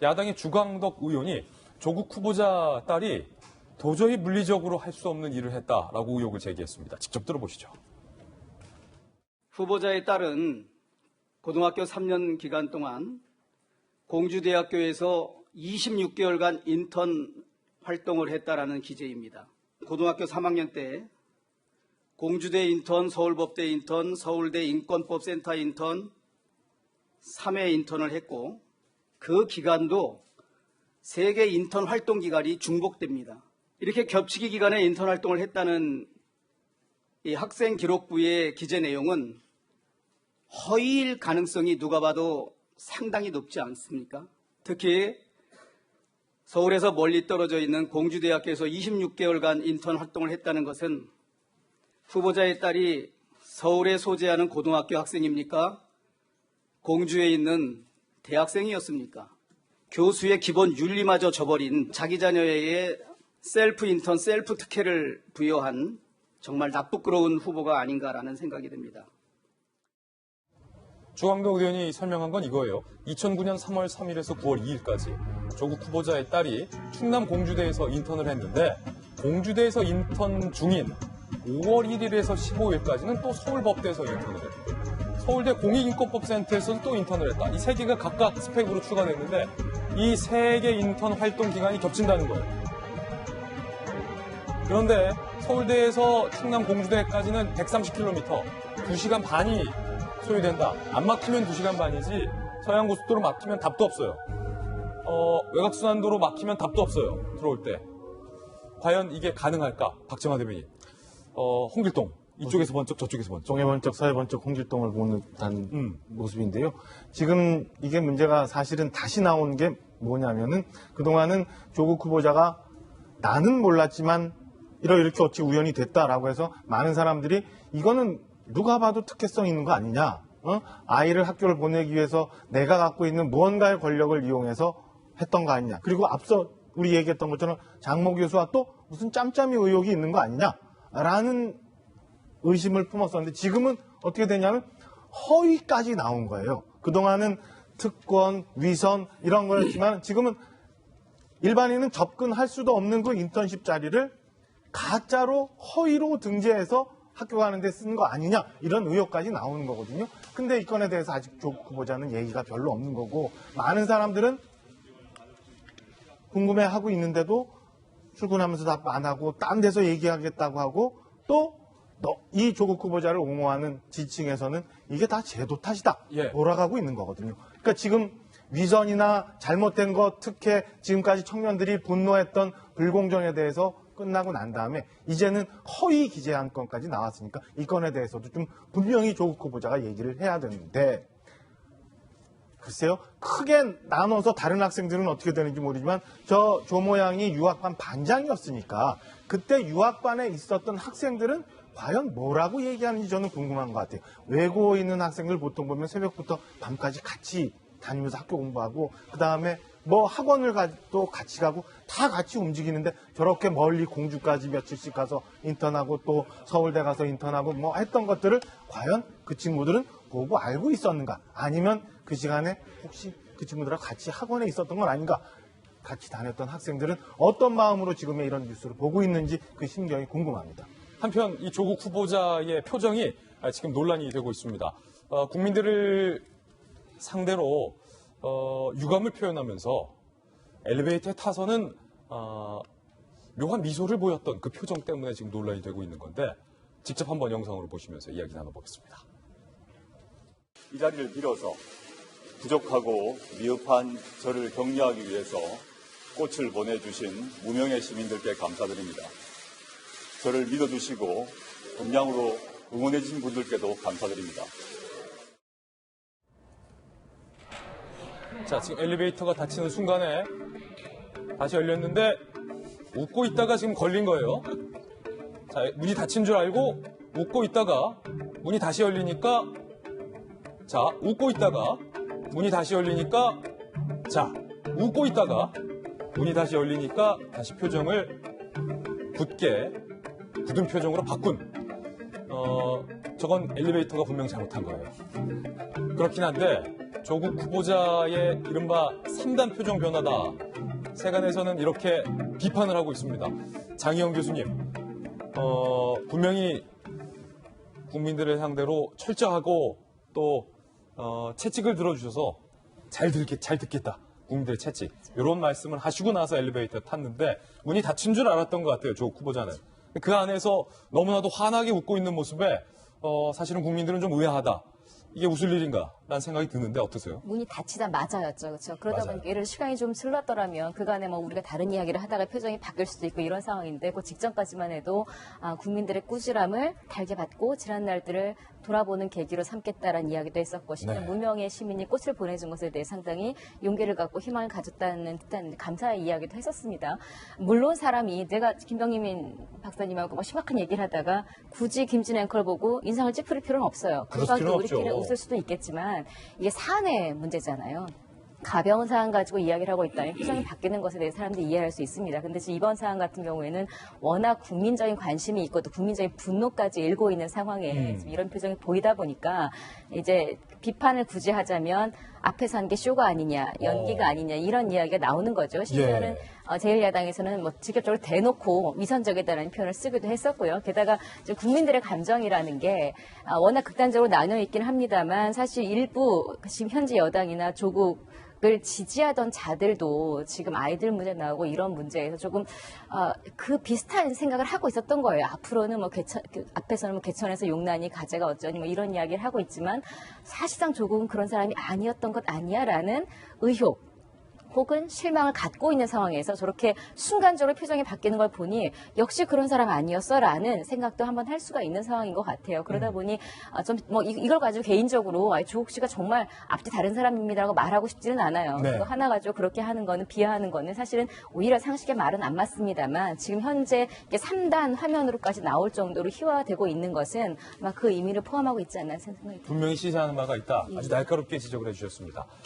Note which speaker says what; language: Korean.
Speaker 1: 야당의 주광덕 의원이 조국 후보자 딸이 도저히 물리적으로 할 수 없는 일을 했다라고 의혹을 제기했습니다. 직접 들어보시죠.
Speaker 2: 후보자의 딸은 고등학교 3년 기간 동안 공주대학교에서 26개월간 인턴 활동을 했다라는 기재입니다. 고등학교 3학년 때 공주대 인턴, 서울법대 인턴, 서울대 인권법센터 인턴 3회 인턴을 했고 그 기간도 3개 인턴 활동 기간이 중복됩니다. 이렇게 겹치기 기간에 인턴 활동을 했다는 이 학생 기록부의 기재 내용은 허위일 가능성이 누가 봐도 상당히 높지 않습니까? 특히 서울에서 멀리 떨어져 있는 공주대학교에서 26개월간 인턴 활동을 했다는 것은 후보자의 딸이 서울에 소재하는 고등학교 학생입니까? 공주에 있는 대학생이었습니까? 교수의 기본 윤리마저 저버린 자기 자녀에게 셀프 인턴, 셀프 특혜를 부여한 정말 나쁘끄러운 후보가 아닌가라는 생각이 듭니다.
Speaker 1: 주광덕 의원이 설명한 건 이거예요. 2009년 3월 3일에서 9월 2일까지 조국 후보자의 딸이 충남 공주대에서 인턴을 했는데 공주대에서 인턴 중인 5월 1일에서 15일까지는 또 서울법대에서 인턴을 했고 서울대 공익인권법센터에서도 또 인턴을 했다. 이 세 개가 각각 스펙으로 추가됐는데 이 세 개 인턴 활동 기간이 겹친다는 거예요. 그런데 서울대에서 충남 공주대까지는 130km, 2시간 반이 소요된다. 안 막히면 2시간 반이지 서해안고속도로 막히면 답도 없어요. 외곽순환도로 막히면 답도 없어요. 들어올 때. 과연 이게 가능할까? 박정화 대변인. 홍길동. 이쪽에서 번쩍 저쪽에서 번쩍.
Speaker 3: 동해 번쩍 서해 번쩍 홍길동을 보는 듯한 모습인데요. 지금 이게 문제가 사실은 다시 나온 게 뭐냐면은 그동안은 조국 후보자가 나는 몰랐지만 이렇게 어찌 우연이 됐다라고 해서 많은 사람들이 이거는 누가 봐도 특혜성 있는 거 아니냐. 아이를 학교를 보내기 위해서 내가 갖고 있는 무언가의 권력을 이용해서 했던 거 아니냐. 그리고 앞서 우리 얘기했던 것처럼 장모 교수와 또 무슨 짬짬이 의혹이 있는 거 아니냐라는 의심을 품었었는데 지금은 어떻게 되냐면 허위까지 나온 거예요. 그동안은 특권, 위선 이런 거였지만 지금은 일반인은 접근할 수도 없는 그 인턴십 자리를 가짜로 허위로 등재해서 학교 가는데 쓰는 거 아니냐 이런 의혹까지 나오는 거거든요. 근데 이 건에 대해서 아직 조국 후보자는 얘기가 별로 없는 거고 많은 사람들은 궁금해하고 있는데도 출근하면서 답 안 하고 딴 데서 얘기하겠다고 하고 또 이 조국 후보자를 옹호하는 지층에서는 이게 다 제도 탓이다 돌아가고 있는 거거든요. 그러니까 지금 위선이나 잘못된 거 특혜 지금까지 청년들이 분노했던 불공정에 대해서 끝나고 난 다음에 이제는 허위 기재한 건까지 나왔으니까 이 건에 대해서도 좀 분명히 조국 후보자가 얘기를 해야 되는데 글쎄요. 크게 나눠서 다른 학생들은 어떻게 되는지 모르지만 저 모양이 유학반 반장이었으니까 그때 유학반에 있었던 학생들은 과연 뭐라고 얘기하는지 저는 궁금한 것 같아요. 외고에 있는 학생들 보통 보면 새벽부터 밤까지 같이 다니면서 학교 공부하고 그다음에 뭐 학원을 또 같이 가고 다 같이 움직이는데 저렇게 멀리 공주까지 며칠씩 가서 인턴하고 또 서울대 가서 인턴하고 뭐 했던 것들을 과연 그 친구들은 보고 알고 있었는가 아니면 그 시간에 혹시 그 친구들하고 같이 학원에 있었던 건 아닌가 같이 다녔던 학생들은 어떤 마음으로 지금의 이런 뉴스를 보고 있는지 그 심경이 궁금합니다.
Speaker 1: 한편 이 조국 후보자의 표정이 지금 논란이 되고 있습니다. 국민들을 상대로 유감을 표현하면서 엘리베이터에 타서는 묘한 미소를 보였던 그 표정 때문에 지금 논란이 되고 있는 건데 직접 한번 영상으로 보시면서 이야기 나눠보겠습니다.
Speaker 4: 이 자리를 빌어서 부족하고 미흡한 저를 격려하기 위해서 꽃을 보내주신 무명의 시민들께 감사드립니다. 저를 믿어주시고 음량으로 응원해주신 분들께도 감사드립니다.
Speaker 1: 자, 지금 엘리베이터가 닫히는 순간에 다시 열렸는데 웃고 있다가 지금 걸린 거예요. 자, 문이 닫힌 줄 알고 웃고 있다가 문이 다시 열리니까 자, 웃고 있다가 문이 다시 열리니까 자, 웃고 있다가 문이 다시 열리니까 다시 표정을 굳은 표정으로 바꾼 저건 엘리베이터가 분명 잘못한 거예요. 그렇긴 한데 조국 후보자의 이른바 3단 표정 변화다. 세간에서는 이렇게 비판을 하고 있습니다. 장희영 교수님, 분명히 국민들을 상대로 철저하고 또 채찍을 들어주셔서 잘 듣겠다. 국민들의 채찍. 이런 말씀을 하시고 나서 엘리베이터 탔는데 문이 닫힌 줄 알았던 것 같아요. 조국 후보자는. 그 안에서 너무나도 환하게 웃고 있는 모습에 사실은 국민들은 좀 의아하다. 이게 웃을 일인가라는 생각이 드는데 어떠세요?
Speaker 5: 문이 닫히자마자였죠. 그렇죠. 그러다
Speaker 1: 맞아요.
Speaker 5: 보니까 예를 들어 시간이 좀 흘렀더라면 그간에 뭐 우리가 다른 이야기를 하다가 표정이 바뀔 수도 있고 이런 상황인데 그 직전까지만 해도 국민들의 꾸지람을 달게 받고 지난 날들을 돌아보는 계기로 삼겠다라는 이야기도 했었고 심지어
Speaker 1: 네.
Speaker 5: 무명의 시민이 꽃을 보내준 것에 대해 상당히 용기를 갖고 희망을 가졌다는 듯한 감사의 이야기도 했었습니다. 물론 사람이 내가 김병민 박사님하고 뭐 심각한 얘기를 하다가 굳이 김진 앵커를 보고 인상을 찌푸릴 필요는 없어요.
Speaker 1: 그럴 필요는
Speaker 5: 우리끼리
Speaker 1: 없죠.
Speaker 5: 웃을 수도 있겠지만 이게 사안의 문제잖아요. 가벼운 사안 가지고 이야기를 하고 있다면 표정이 바뀌는 것에 대해 사람들이 이해할 수 있습니다. 근데 지금 이번 사안 같은 경우에는 워낙 국민적인 관심이 있고 또 국민적인 분노까지 일고 있는 상황에 지금 이런 표정이 보이다 보니까 이제 비판을 굳이 하자면 앞에서 한 게 쇼가 아니냐, 연기가 아니냐 이런 이야기가 나오는 거죠. 심지어는 제1야당에서는 뭐 직접적으로 대놓고 위선적이다라는 표현을 쓰기도 했었고요. 게다가 좀 국민들의 감정이라는 게 워낙 극단적으로 나뉘어 있긴 합니다만 사실 일부 지금 현재 여당이나 조국을 지지하던 자들도 지금 아이들 문제 나오고 이런 문제에서 조금 그 비슷한 생각을 하고 있었던 거예요. 앞으로는 뭐 앞에서는 뭐 개천에서 용난이 가재가 어쩌니 뭐 이런 이야기를 하고 있지만 사실상 조국은 그런 사람이 아니었던 것 아니야라는 의혹 혹은 실망을 갖고 있는 상황에서 저렇게 순간적으로 표정이 바뀌는 걸 보니 역시 그런 사람 아니었어라는 생각도 한번 할 수가 있는 상황인 것 같아요. 그러다 보니 좀 뭐 이걸 가지고 개인적으로 조국 씨가 정말 앞뒤 다른 사람입니다라고 말하고 싶지는 않아요.
Speaker 1: 네.
Speaker 5: 그거 하나 가지고 그렇게 하는 거는 비하하는 거는 사실은 오히려 상식의 말은 안 맞습니다만 지금 현재 3단 화면으로까지 나올 정도로 희화되고 있는 것은 아마 그 의미를 포함하고 있지 않나 생각이 듭니다.
Speaker 1: 분명히 시사하는 바가 있다. 아주 날카롭게 지적을 해주셨습니다.